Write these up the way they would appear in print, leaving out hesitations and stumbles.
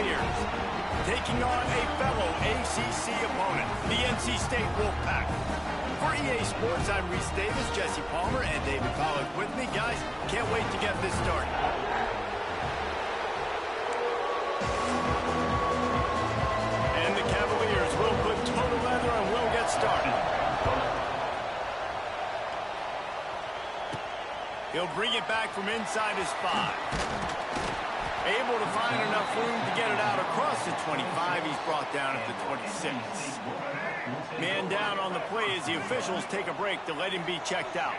Cavaliers, taking on a fellow ACC opponent, the NC State Wolfpack. For EA Sports, I'm Reese Davis, Jesse Palmer, and David Pollack with me. Guys, can't wait to get this started. And the Cavaliers will put total leather and will get started. He'll bring it back from inside his 5. Able to find enough room to get it out across the 25. He's brought down at the 26. Man down on the play as the officials take a break to let him be checked out.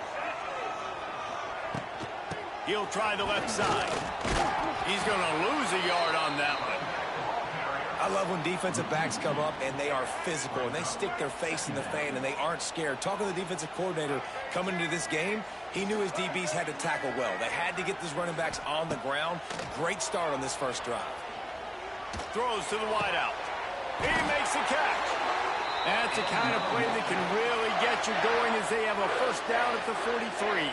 He'll try the left side. He's going to lose a yard on that one. I love when defensive backs come up and they are physical and they stick their face in the fan and they aren't scared. Talking to the defensive coordinator coming into this game, he knew his DBs had to tackle well. They had to get these running backs on the ground. Great start on this first drive. Throws to the wideout. He makes the catch. That's the kind of play that can really get you going as they have a first down at the 43.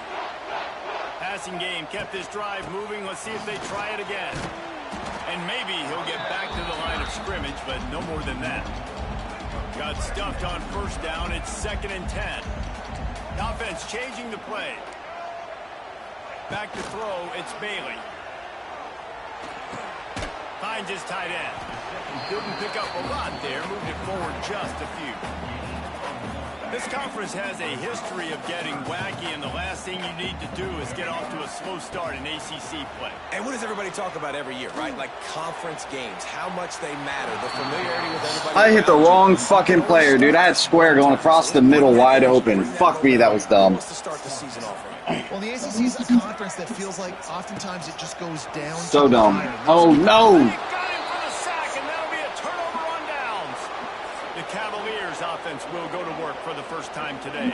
Passing game kept this drive moving. Let's see if they try it again. And maybe he'll get back to the line of scrimmage, but no more than that. Got stuffed on first down. It's 2nd and 10. Offense changing the play. Back to throw. It's Bailey. Finds his tight end. Didn't pick up a lot there. Moved it forward just a few. This conference has a history of getting wacky, and the last thing you need to do is get off to a slow start in ACC play. And what does everybody talk about every year, right? Like conference games, how much they matter, the familiarity with everybody. I hit the wrong fucking player, dude. I had Square going across the middle wide open. Fuck me, that was dumb. Wants to start the season off right. Well, the ACC is a conference that feels like oftentimes it just goes down. So dumb. Oh, no. Cavaliers offense will go to work for the first time today.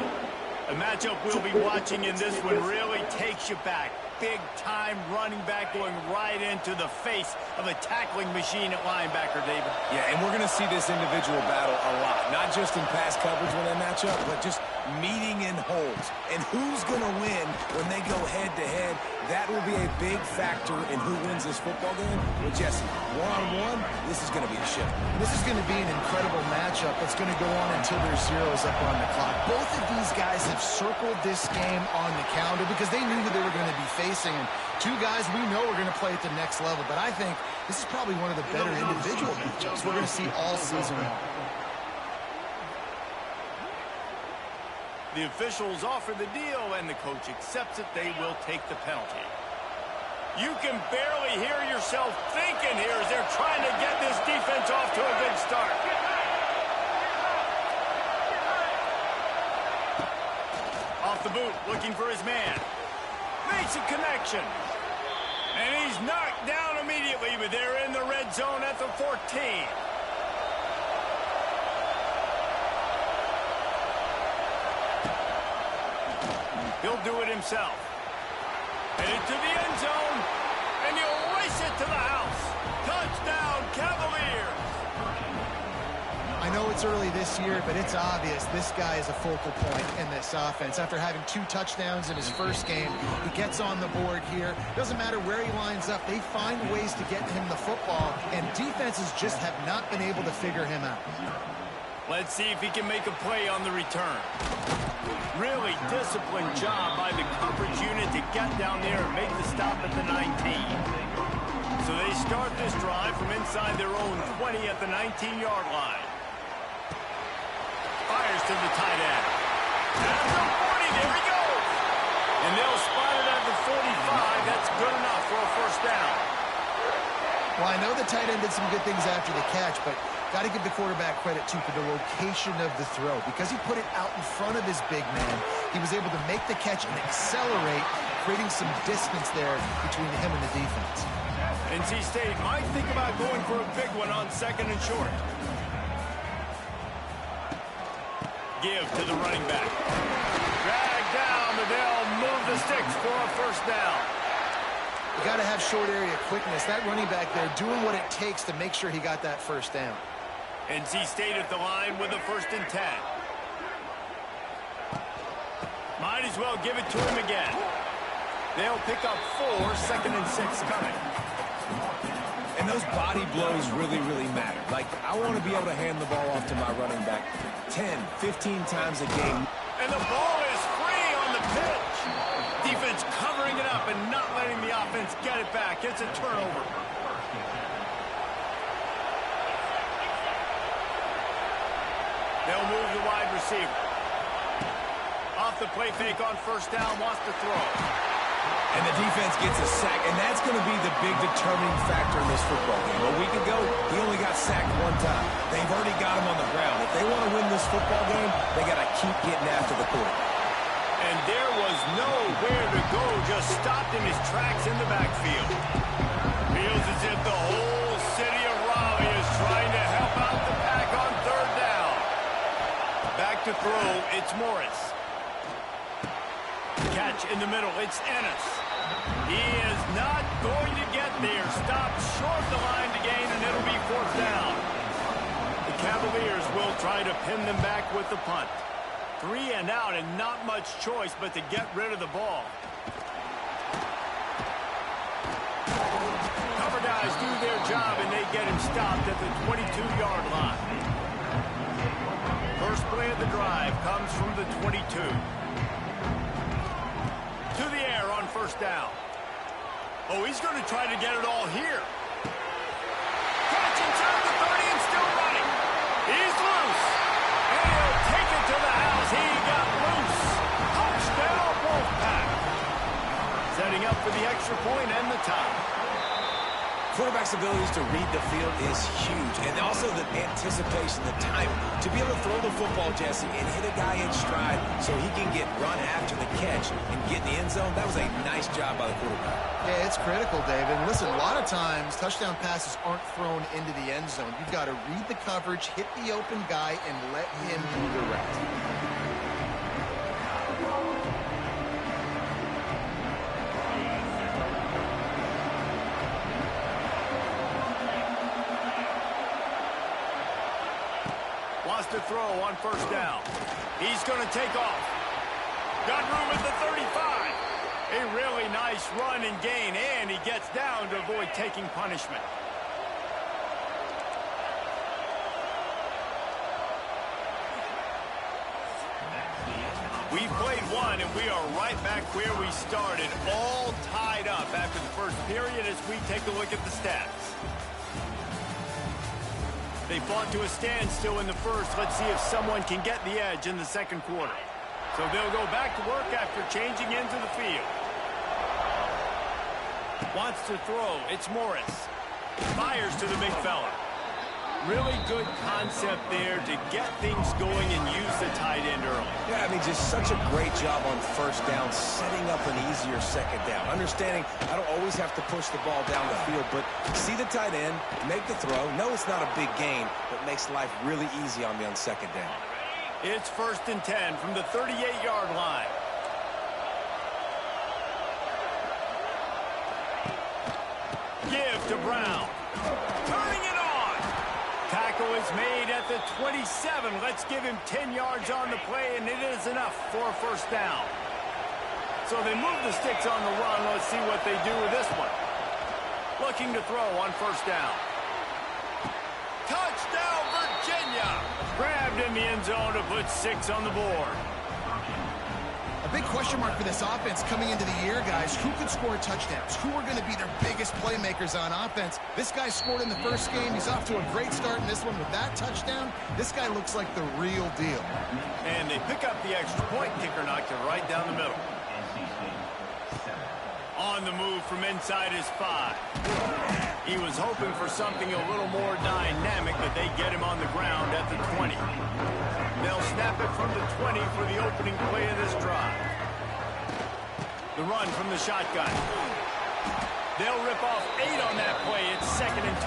A matchup we'll be watching in this one really takes you back. Big-time running back going right into the face of a tackling machine at linebacker, David. Yeah, and we're going to see this individual battle a lot. Not just in pass coverage when they match up, but just meeting in holes. And who's going to win when they go head-to-head? That will be a big factor in who wins this football game. But Jesse, one-on-one, this is going to be a show. This is going to be an incredible matchup that's going to go on until there's zeros up on the clock. Both of these guys have circled this game on the calendar because they knew who they were going to be facing. And two guys we know are going to play at the next level. But I think this is probably one of the better individual matchups we're going to see all season long. The officials offer the deal, and the coach accepts it. They will take the penalty. You can barely hear yourself thinking here as they're trying to get this defense off to a good start. Off the boot, looking for his man. Makes a connection. And he's knocked down immediately, but they're in the red zone at the 14. He'll do it himself. Headed to the end zone, and he'll race it to the house. Touchdown, Cavaliers. I know it's early this year, but it's obvious this guy is a focal point in this offense. After having 2 touchdowns in his first game, he gets on the board here. Doesn't matter where he lines up, they find ways to get him the football, and defenses just have not been able to figure him out. Let's see if he can make a play on the return. Really disciplined job by the coverage unit to get down there and make the stop at the 19. So they start this drive from inside their own 20 at the 19-yard line. Fires to the tight end. At the 40, there he goes. And they'll spot it at the 45. That's good enough for a first down. Well, I know the tight end did some good things after the catch, but got to give the quarterback credit, too, for the location of the throw. Because he put it out in front of his big man, he was able to make the catch and accelerate, creating some distance there between him and the defense. NC State might think about going for a big one on 2nd and short. Give to the running back. Drag down, but they'll move the sticks for a first down. You got to have short area quickness. That running back there doing what it takes to make sure he got that first down. NC State at the line with a 1st and 10. Might as well give it to him again. They'll pick up 4, 2nd and 6 coming. And And those body blows really, really matter. Like, I want to be able to hand the ball off to my running back 10, 15 times a game. And the ball is free on the pitch. Defense covering it up and not letting the offense get it back. It's a turnover. They'll move the wide receiver. Off the play fake on first down, wants to throw. And the defense gets a sack, and that's going to be the big determining factor in this football game. A week ago, he only got sacked one time. They've already got him on the ground. If they want to win this football game, they got to keep getting after the quarterback. And there was nowhere to go, just stopped in his tracks in the backfield. Feels as if the whole city of Raleigh is trying to help out the pack on third down. Back to throw, it's Morris. Catch in the middle, it's Ennis. He is not going to get there. Stopped short the line to gain, and it'll be fourth down. The Cavaliers will try to pin them back with the punt. 3 and out, and not much choice but to get rid of the ball. Cover guys do their job, and they get him stopped at the 22-yard line. First play of the drive comes from the 22. To the air on first down. Oh, he's going to try to get it all here. Catch inside the 30 and still running. He's loose. And he'll take it to the house. He got loose. Touchdown, Wolfpack. Setting up for the extra point and the tie. Quarterback's abilities to read the field is huge, and also the anticipation, the timing. To be able to throw the football, Jesse, and hit a guy in stride so he can get run after the catch and get in the end zone, that was a nice job by the quarterback. Yeah, it's critical, David. And listen, a lot of times, touchdown passes aren't thrown into the end zone. You've got to read the coverage, hit the open guy, and let him do the rest. Wants to throw on first down. He's going to take off. Got room at the 35. A really nice run and gain, and he gets down to avoid taking punishment. We played one, and we are right back where we started, all tied up after the first period as we take a look at the stats. They fought to a standstill in the first. Let's see if someone can get the edge in the second quarter. So they'll go back to work after changing into the field. Wants to throw. It's Morris. Fires to the big fella. Really good concept there to get things going and use the tight end early. Yeah, I mean, just such a great job on first down, setting up an easier second down. Understanding I don't always have to push the ball down the field, but see the tight end, make the throw. No, it's not a big gain, but makes life really easy on me on second down. It's 1st and 10 from the 38-yard line. Give to Brown. Turning it on. Tackle is made at the 27. Let's give him 10 yards on the play, and it is enough for a first down. So they move the sticks on the run. Let's see what they do with this one. Looking to throw on first down. Touchdown, Virginia! Grabbed in the end zone to put 6 on the board. A big question mark for this offense coming into the year, guys. Who could score touchdowns? Who are going to be their biggest playmakers on offense? This guy scored in the first game. He's off to a great start in this one with that touchdown. This guy looks like the real deal. And they pick up the extra point. Kicker knocked it right down the middle. On the move from inside his 5. He was hoping for something a little more dynamic, but they get him on the ground at the 20. They'll snap it from the 20 for the opening play of this drive. The run from the shotgun. They'll rip off 8 on that play. It's 2nd and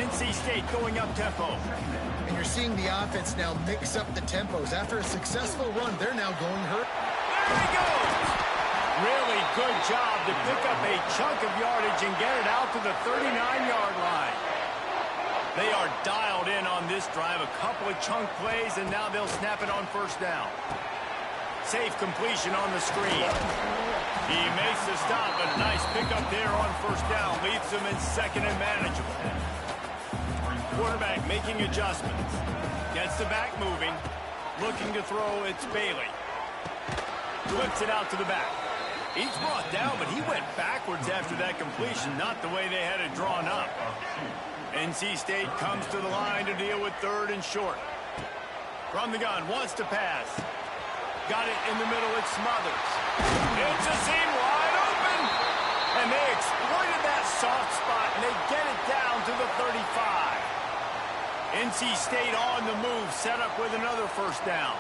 2. NC State going up tempo. And you're seeing the offense now mix up the tempos. After a successful run, they're now going hurt. There he goes! Really good job to pick up a chunk of yardage and get it out to the 39-yard line. They are dialed in on this drive. A couple of chunk plays, and now they'll snap it on first down. safe completion on the screen. He makes the stop, but a nice pickup there on first down. Leaves him in second and manageable. Quarterback making adjustments. Gets the back moving. Looking to throw, it's Bailey. Flips it out to the back. He's brought down, but he went backwards after that completion, not the way they had it drawn up. NC State comes to the line to deal with third and short. From the gun, wants to pass. Got it in the middle, it Smothers. It's a seam wide open. And they exploited that soft spot, and they get it down to the 35. NC State on the move, set up with another first down.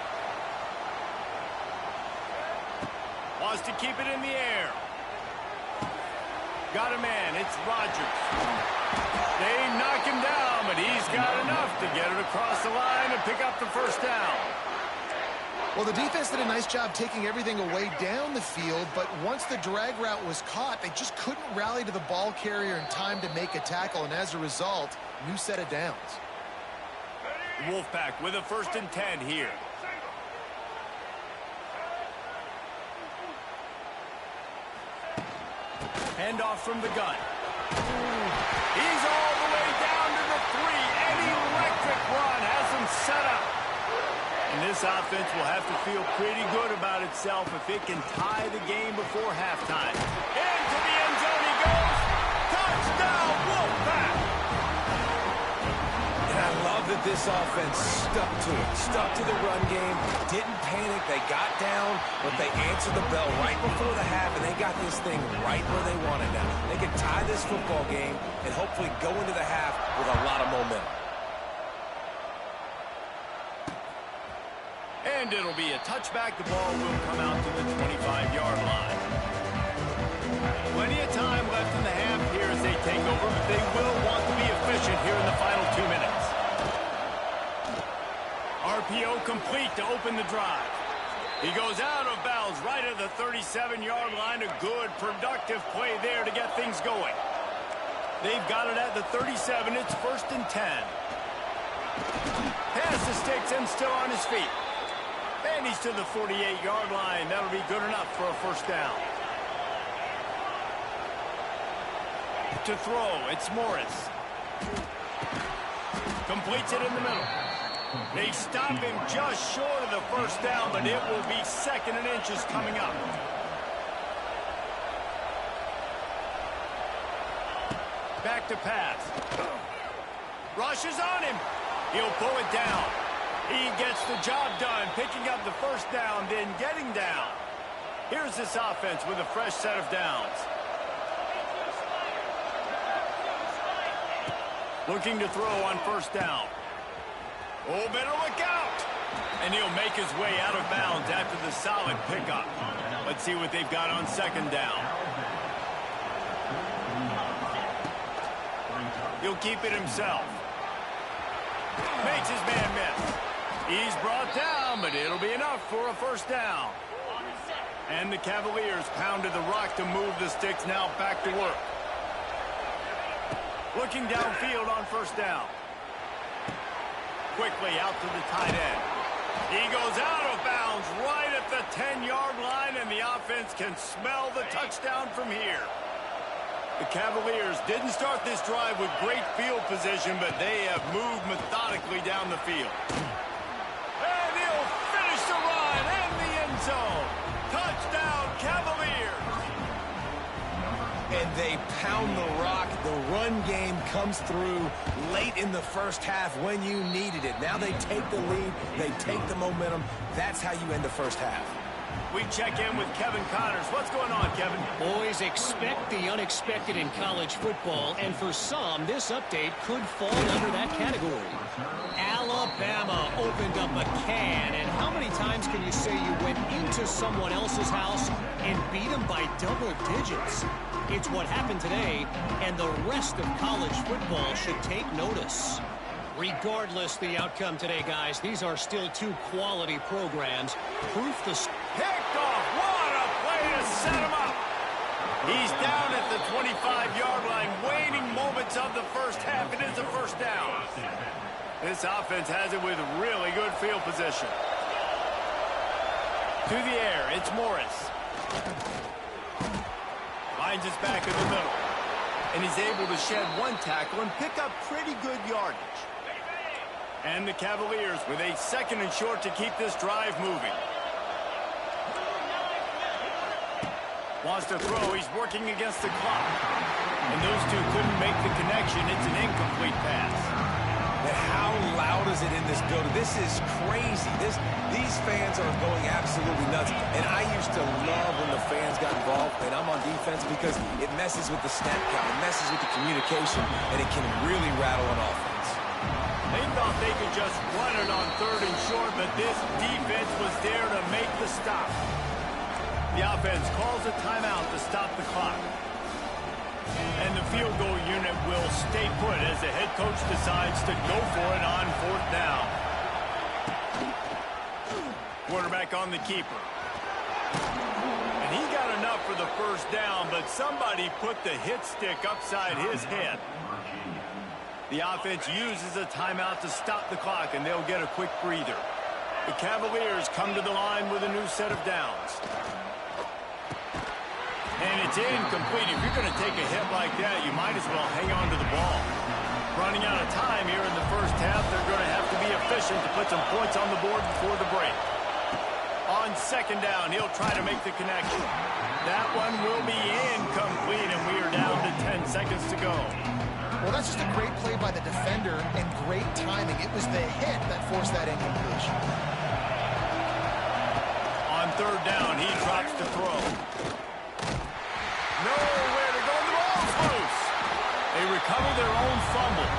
Wants to keep it in the air. Got a man, it's Rogers. They knock him down, but he's got enough to get it across the line and pick up the first down. Well, the defense did a nice job taking everything away down the field, but once the drag route was caught, they just couldn't rally to the ball carrier in time to make a tackle, and as a result, new set of downs. Wolfpack with a 1st and 10 here. Handoff from the gun. He's all the way down to the 3. An electric run has him set up. And this offense will have to feel pretty good about itself if it can tie the game before halftime. Into the end zone he goes. Touchdown, Wolfpack! And I love that this offense stuck to it. Stuck to the run game. Didn't panic. They got down, but they answered the bell right before the half, and they got this thing right where they wanted now. They can tie this football game and hopefully go into the half with a lot of momentum. And it'll be a touchback. The ball will come out to the 25-yard line. Plenty of time left in the half here as they take over, but they will want to be efficient here in the final 2 minutes. RPO complete to open the drive. He goes out of bounds right at the 37-yard line. A good, productive play there to get things going. They've got it at the 37. It's 1st and 10. Pass the sticks and still on his feet. And he's to the 48-yard line. That'll be good enough for a first down. To throw, it's Morris. Completes it in the middle. They stop him just short of the first down, but it will be 2nd and inches coming up. Back to pass. Rushes on him. He'll pull it down. He gets the job done, picking up the first down, then getting down. Here's this offense with a fresh set of downs. Looking to throw on first down. Oh, better look out. And he'll make his way out of bounds after the solid pickup. Let's see what they've got on 2nd down. He'll keep it himself. Makes his man miss. He's brought down, but it'll be enough for a first down. And the Cavaliers pounded the rock to move the sticks, now back to work. Looking downfield on first down. Quickly out to the tight end. He goes out of bounds right at the 10-yard line, and the offense can smell the touchdown from here. The Cavaliers didn't start this drive with great field position, but they have moved methodically down the field. And he'll finish the run and the end zone. Touchdown, Cavaliers. And they pound the rock. The run game comes through late in the first half when you needed it. Now they take the lead. They take the momentum. That's how you end the first half. We check in with Kevin Connors. What's going on, Kevin? Boys, expect the unexpected in college football, and for some, this update could fall under that category. Alabama opened up a can, and how many times can you say you went into someone else's house and beat them by double digits? It's what happened today, and the rest of college football should take notice. Regardless the outcome today, guys, these are still two quality programs. Proof the... Picked off. What a play to set him up. He's down at the 25-yard line. Waning moments of the first half. It is a first down. This offense has it with really good field position. Through the air, it's Morris. Finds his back in the middle. And he's able to shed one tackle and pick up pretty good yardage. And the Cavaliers with a 2nd and short to keep this drive moving. Wants to throw. He's working against the clock. And those two couldn't make the connection. It's an incomplete pass. But how loud is it in this building? This is crazy. These fans are going absolutely nuts. And I used to love when the fans got involved, and I'm on defense, because it messes with the snap count, it messes with the communication, and it can really rattle an offense. They thought they could just run it on 3rd and short, but this defense was there to make the stop. The offense calls a timeout to stop the clock. And the field goal unit will stay put as the head coach decides to go for it on 4th down. Quarterback on the keeper. And he got enough for the 1st down, but somebody put the hit stick upside his head. The offense uses a timeout to stop the clock, and they'll get a quick breather. The Cavaliers come to the line with a new set of downs. And it's incomplete. If you're going to take a hit like that, you might as well hang on to the ball. Running out of time here in the 1st half, they're going to have to be efficient to put some points on the board before the break. On 2nd down, he'll try to make the connection. That one will be incomplete, and we are down to 10 seconds to go. Well, that's just a great play by the defender and great timing. It was the hit that forced that incompletion. On 3rd down, he drops to throw. Nowhere to go. The ball's loose. They recover their own fumble.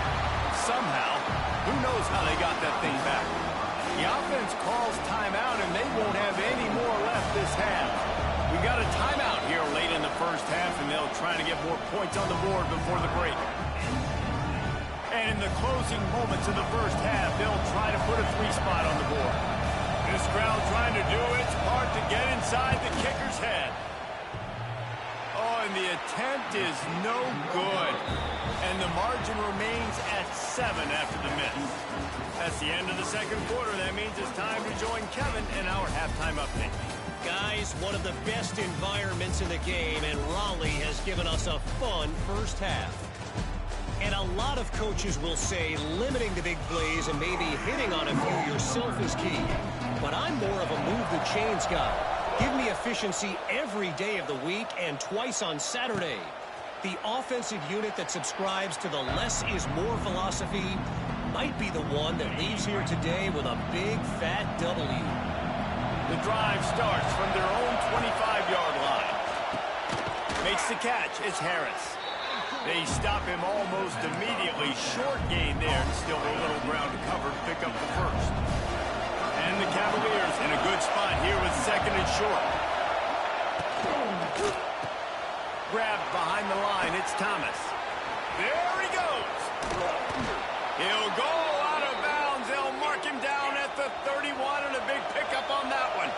Somehow, who knows how they got that thing back. The offense calls timeout, and they won't have any more left this half. We got a timeout here late in the 1st half, and they'll try to get more points on the board before the break. And in the closing moments of the 1st half, they'll try to put a 3 spot on the board. This crowd trying to do its part to get inside the kicker's head. Oh, and the attempt is no good. And the margin remains at 7 after the miss. That's the end of the 2nd quarter. That means it's time to join Kevin in our halftime update. Guys, one of the best environments in the game, and Raleigh has given us a fun 1st half. And a lot of coaches will say limiting the big plays and maybe hitting on a few yourself is key. But I'm more of a move the chains guy. Give me efficiency every day of the week and twice on Saturday. The offensive unit that subscribes to the less is more philosophy might be the one that leaves here today with a big fat W. The drive starts from their own 25-yard line. Makes the catch. It's Harris. They stop him almost immediately. Short gain there, and still a little ground to cover to pick up the 1st. And the Cavaliers in a good spot here with 2nd and short. Grabbed behind the line. It's Thomas. There he goes. He'll go out of bounds. They'll mark him down at the 31, and a big pickup on that one.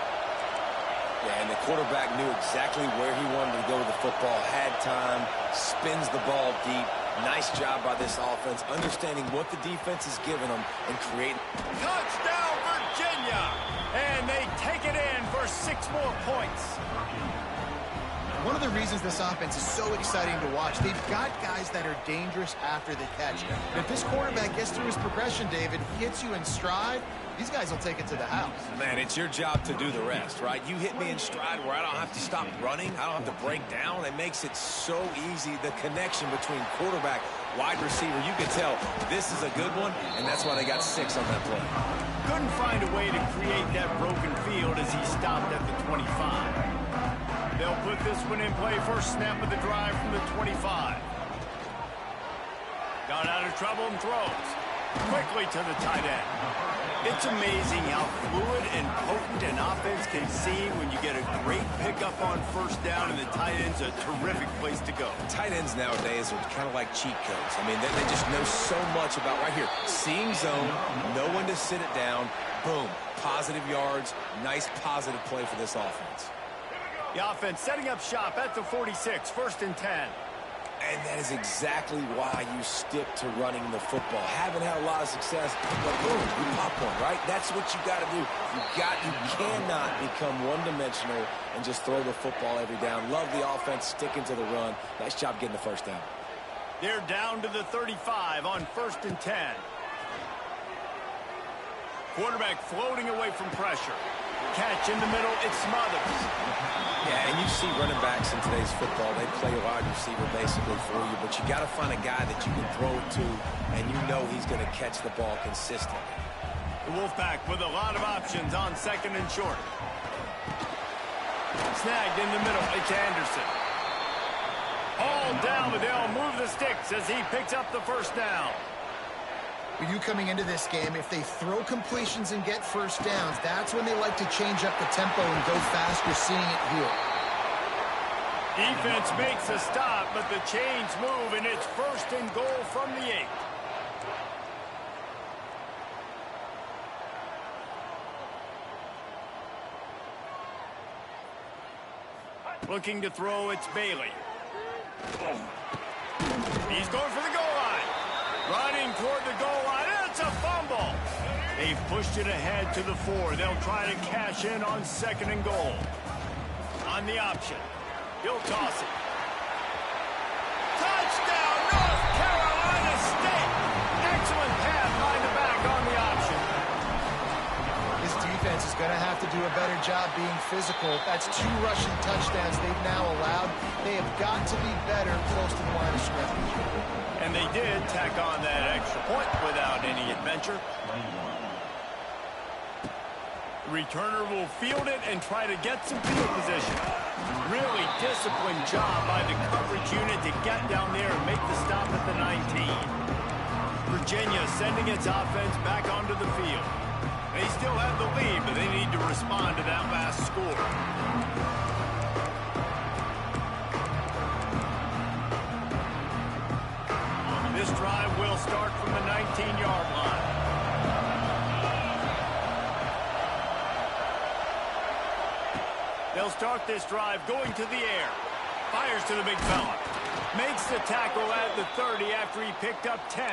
Yeah, and the quarterback knew exactly where he wanted to go with the football, had time, spins the ball deep. Nice job by this offense, understanding what the defense is giving them and creating. Touchdown, Virginia! And they take it in for 6 more points. One of the reasons this offense is so exciting to watch, they've got guys that are dangerous after the catch. But if this quarterback gets through his progression, David, hits you in stride, these guys will take it to the house. Man, it's your job to do the rest, right? You hit me in stride where I don't have to stop running. I don't have to break down. It makes it so easy. The connection between quarterback, wide receiver, you can tell this is a good one, and that's why they got 6 on that play. Couldn't find a way to create that broken field as he stopped at the 25. They'll put this one in play. First snap of the drive from the 25. Got out of trouble and throws. Quickly to the tight end. It's amazing how fluid and potent an offense can seem when you get a great pickup on 1st down, and the tight end's a terrific place to go. Tight ends nowadays are kind of like cheat codes. I mean, they just know so much about right here. Seeing zone, know when to sit it down, boom, positive yards, nice positive play for this offense. The offense setting up shop at the 46, 1st and 10. And that is exactly why you stick to running the football. Haven't had a lot of success, but boom, you pop one, right? That's what you got to do. You cannot become one-dimensional and just throw the football every down. Love the offense sticking to the run. Nice job getting the first down. They're down to the 35 on 1st and 10. Quarterback floating away from pressure. Catch in the middle, it's Smothers. Yeah, and you see running backs in today's football, they play wide receiver basically for you, but you got to find a guy that you can throw it to, and you know he's going to catch the ball consistently. The Wolfpack with a lot of options on 2nd and short. Snagged in the middle, it's Anderson. All down, but they'll move the sticks as he picks up the first down. For you coming into this game, if they throw completions and get first downs, that's when they like to change up the tempo and go fast. You're seeing it here. Defense makes a stop, but the chains move, and it's 1st and goal from the 8. Looking to throw, it's Bailey. He's going for the goal line. Running toward the goal line. It's a fumble. They've pushed it ahead to the 4. They'll try to cash in on 2nd and goal. On the option. He'll toss it. Touchdown, North Carolina State. Excellent pass by the back on the option. This defense is going to have to do a better job being physical. That's 2 rushing touchdowns they've now allowed. They have got to be better close to the line of scrimmage. And they did tack on that extra point without any adventure. Returner will field it and try to get some field position. Really disciplined job by the coverage unit to get down there and make the stop at the 19. Virginia sending its offense back onto the field. They still have the lead, but they need to respond to that last score. This drive will start from the 19-yard line. They'll start this drive going to the air. Fires to the big fella. Makes the tackle at the 30 after he picked up 10.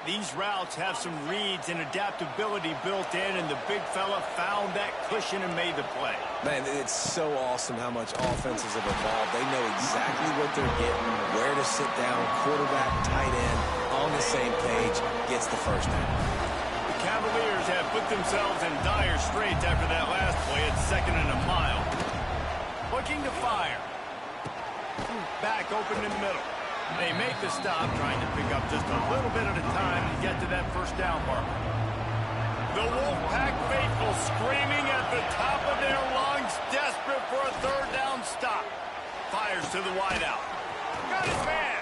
These routes have some reads and adaptability built in, and the big fella found that cushion and made the play. Man, it's so awesome how much offenses have evolved. They know exactly what they're getting, where to sit down, quarterback, tight end, on the same page, gets the first down. The Cavaliers have put themselves in dire straits after that last play at 2nd and a mile. Looking to fire. Back open in the middle. They make the stop, trying to pick up just a little bit at a time to get to that first down marker. The Wolfpack faithful screaming at the top of their lungs, desperate for a 3rd down stop. Fires to the wideout. Got his man.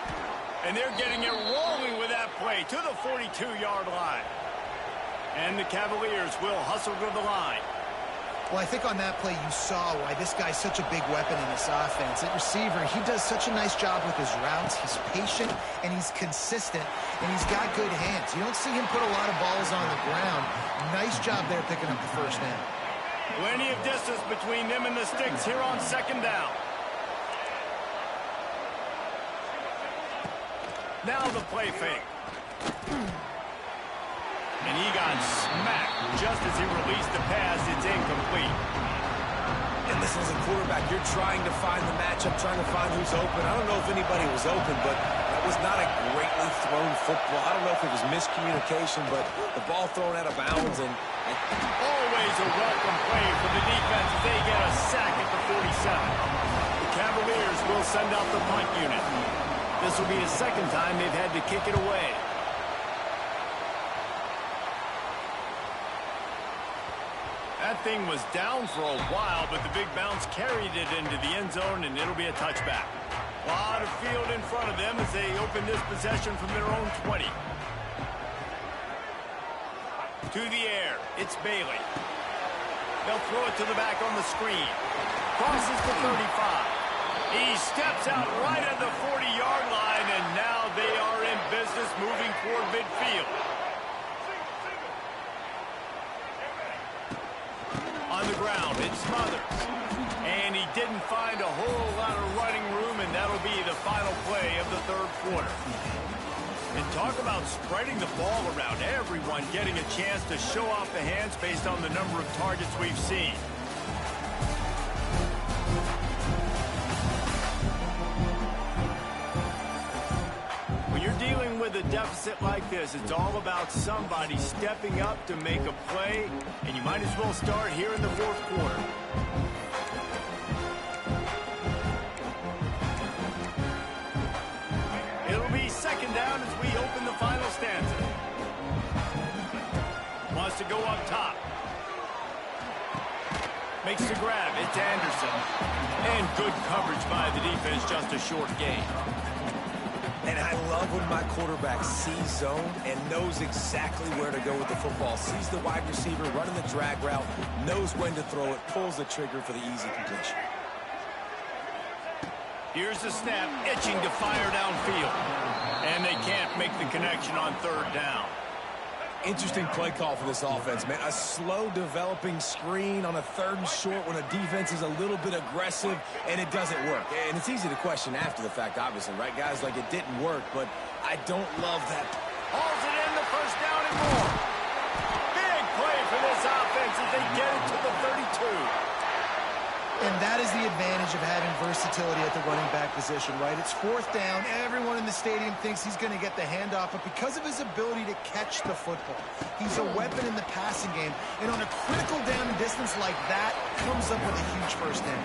And they're getting it rolling with that play to the 42-yard line. And the Cavaliers will hustle to the line. Well, I think on that play you saw why this guy's such a big weapon in this offense. At receiver, he does such a nice job with his routes. He's patient, and he's consistent, and he's got good hands. You don't see him put a lot of balls on the ground. Nice job there picking up the first down. Plenty of distance between them and the sticks here on 2nd down. Now the play fake. And he got smacked just as he released the pass. It's incomplete. And listen, as a quarterback, you're trying to find the matchup, trying to find who's open. I don't know if anybody was open, but that was not a greatly thrown football. I don't know if it was miscommunication, but the ball thrown out of bounds. And always a welcome play for the defense as they get a sack at the 47. The Cavaliers will send out the punt unit. This will be the 2nd time they've had to kick it away. That thing was down for a while, but the big bounce carried it into the end zone, and it'll be a touchback. A lot of field in front of them as they open this possession from their own 20. To the air, it's Bailey. They'll throw it to the back on the screen. Crosses the 35. He steps out right at the 40-yard line, and now they are in business moving toward midfield. On the ground, it's Smothers. And he didn't find a whole lot of running room, and that'll be the final play of the third quarter. And talk about spreading the ball around, everyone getting a chance to show off the hands based on the number of targets we've seen. When you're dealing with a deficit like this, it's all about somebody stepping up to make a play, and you might as well start here in the fourth quarter. It'll be second down as we open the final stanza. Wants to go up top. Makes the grab. It's Anderson. And good coverage by the defense, just a short gain. And I love when my quarterback sees zone and knows exactly where to go with the football. Sees the wide receiver running the drag route, knows when to throw it, pulls the trigger for the easy completion. Here's the snap, itching to fire downfield. And they can't make the connection on third down. Interesting play call for this offense, man. A slow developing screen on a third and short when a defense is a little bit aggressive and it doesn't work. And it's easy to question after the fact, obviously, right, guys? Like, it didn't work, but I don't love that. Hauls it in, the first down and more. Big play for this offense as they get it to the 32. And that is the advantage of having versatility at the running back position, right? It's fourth down. Everyone in the stadium thinks he's going to get the handoff, but because of his ability to catch the football, he's a weapon in the passing game. And on a critical down and distance like that, comes up with a huge first down.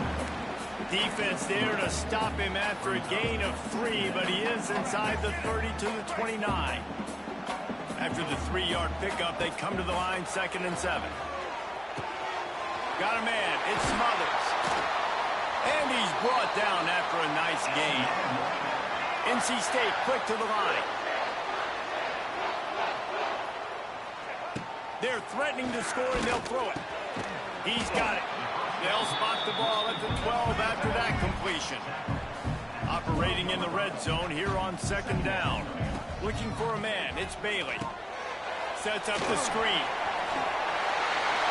Defense there to stop him after a gain of 3, but he is inside the 30 to the 29. After the 3-yard pickup, they come to the line, 2nd and 7. Got a man. It's Smothers. And he's brought down after a nice gain. NC State quick to the line. They're threatening to score, and they'll throw it. He's got it. They'll spot the ball at the 12 after that completion. Operating in the red zone here on 2nd down. Looking for a man. It's Bailey. Sets up the screen.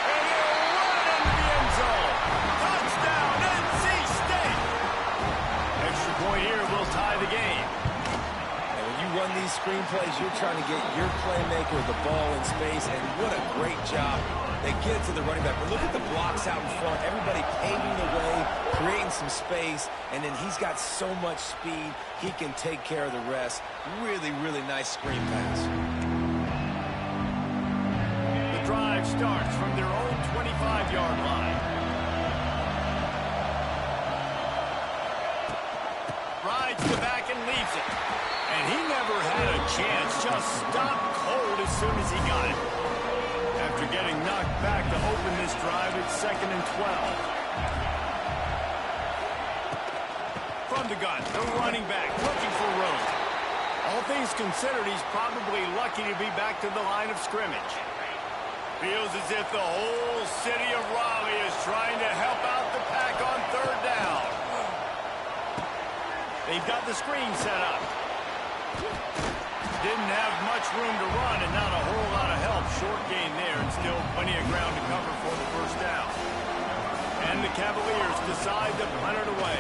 And he'll run into the end zone. Touchdown, NC State. Extra point here will tie the game. And when you run these screenplays, you're trying to get your playmaker the ball in space, and what a great job. They get it to the running back. But look at the blocks out in front. Everybody paving the way, creating some space, and then he's got so much speed, he can take care of the rest. Really, really nice screen pass. The drive starts from their own 25-yard line. Rides the back and leaves it. And he never had a chance. Just stopped cold as soon as he got it. After getting knocked back to open this drive, it's 2nd and 12. From the gun, the running back looking for room. All things considered, he's probably lucky to be back to the line of scrimmage. Feels as if the whole city of Raleigh is trying to help out the pack on 3rd down. They've got the screen set up. Didn't have much room to run and not a whole lot of help. Short gain there and still plenty of ground to cover for the 1st down. And the Cavaliers decide to punt it away.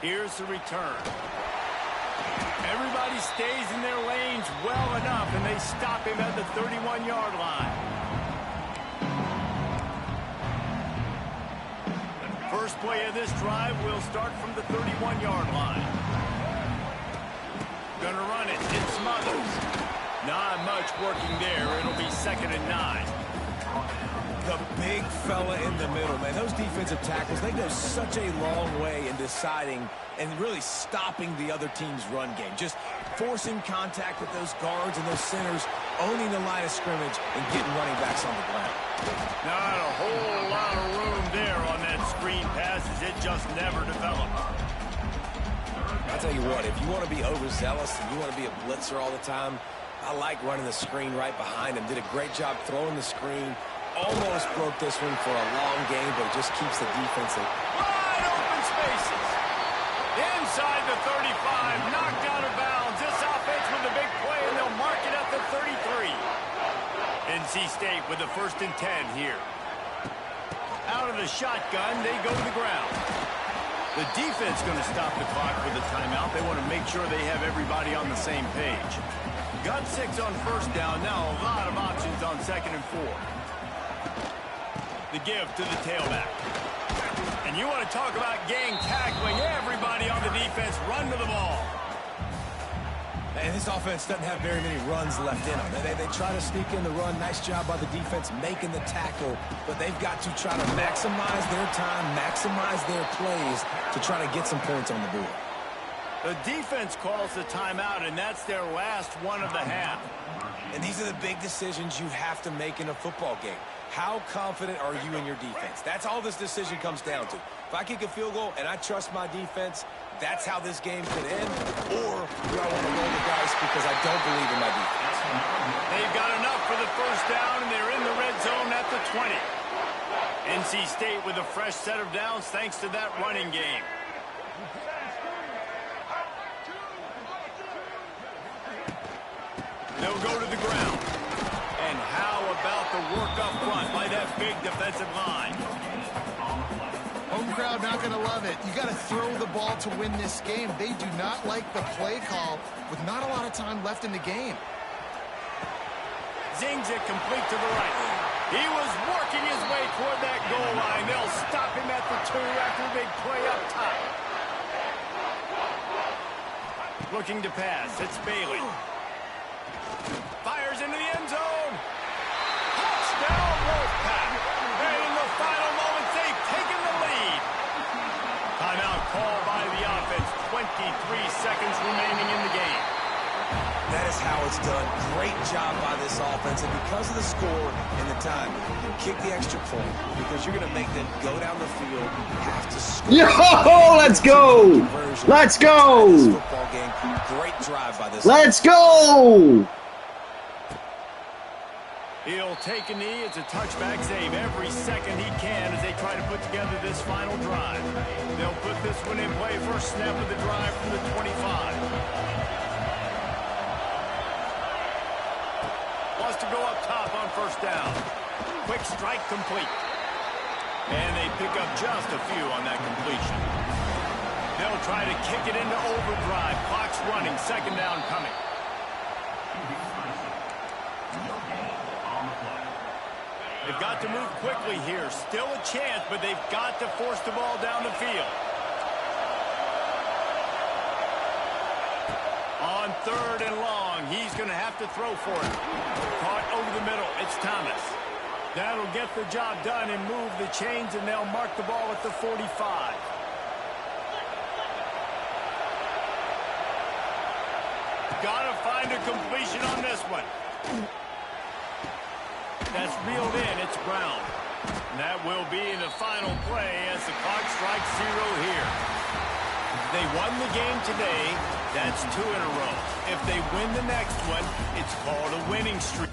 Here's the return. Everybody stays in their lanes well enough, and they stop him at the 31-yard line. First play of this drive will start from the 31-yard line. Gonna run it. It's Smothers. Not much working there. It'll be 2nd and 9. The big fella in the middle, man. Those defensive tackles, they go such a long way in deciding and really stopping the other team's run game. Just forcing contact with those guards and those centers, owning the line of scrimmage, and getting running backs on the ground. Not a whole lot of room there on that screen pass as it just never developed. I'll tell you what, if you want to be overzealous and you want to be a blitzer all the time, I like running the screen right behind him. Did a great job throwing the screen. Almost broke this one for a long game, but it just keeps the defense in. Wide open spaces. Inside the 35, knocked out of bounds. This offense with a big play, and they'll mark it at the 33. And NC State with the 1st and 10 here. Out of the shotgun, they go to the ground. The defense going to stop the clock with a timeout. They want to make sure they have everybody on the same page. Got 6 on 1st down. Now a lot of options on 2nd and 4. The give to the tailback. And you want to talk about gang tackling. Everybody on the defense run to the ball. And this offense doesn't have very many runs left in them. They try to sneak in the run. Nice job by the defense making the tackle. But they've got to try to maximize their time, maximize their plays to try to get some points on the board. The defense calls the timeout, and that's their last one of the half. And these are the big decisions you have to make in a football game. How confident are you in your defense? That's all this decision comes down to. If I kick a field goal and I trust my defense, that's how this game could end. Or do I want to roll the dice because I don't believe in my defense? They've got enough for the 1st down, and they're in the red zone at the 20. NC State with a fresh set of downs thanks to that running game. They'll go to the ground. And how about the work up front by that big defensive line? Home crowd not going to love it. You got to throw the ball to win this game. They do not like the play call with not a lot of time left in the game. Zings it complete to the right. He was working his way toward that goal line. They'll stop him at the 2 after a big play up top. Looking to pass. It's Bailey. Fires into the end zone. Touchdown, Wolfpack. And in the final moments, they've taken the lead. Timeout called by the offense. 23 seconds remaining in the game. That is how it's done. Great job by this offense. And because of the score and the time, you kick the extra point because you're going to make them go down the field, have to score. Yo, let's go! Let's go! Football game. Great drive by this. Let's go! He'll take a knee. It's a touchback save every second he can as they try to put together this final drive. They'll put this one in play. First snap of the drive from the 25. Wants to go up top on 1st down. Quick strike complete. And they pick up just a few on that completion. They'll try to kick it into overdrive. Clock's running. 2nd down coming. They've got to move quickly here. Still a chance, but they've got to force the ball down the field. On 3rd and long, he's going to have to throw for it. Caught over the middle. It's Thomas. That'll get the job done and move the chains, and they'll mark the ball at the 45. Got to find a completion on this one. That's reeled in. It's Brown. And that will be the final play as the clock strikes 0 here. They won the game today. That's 2 in a row. If they win the next one, it's called a winning streak.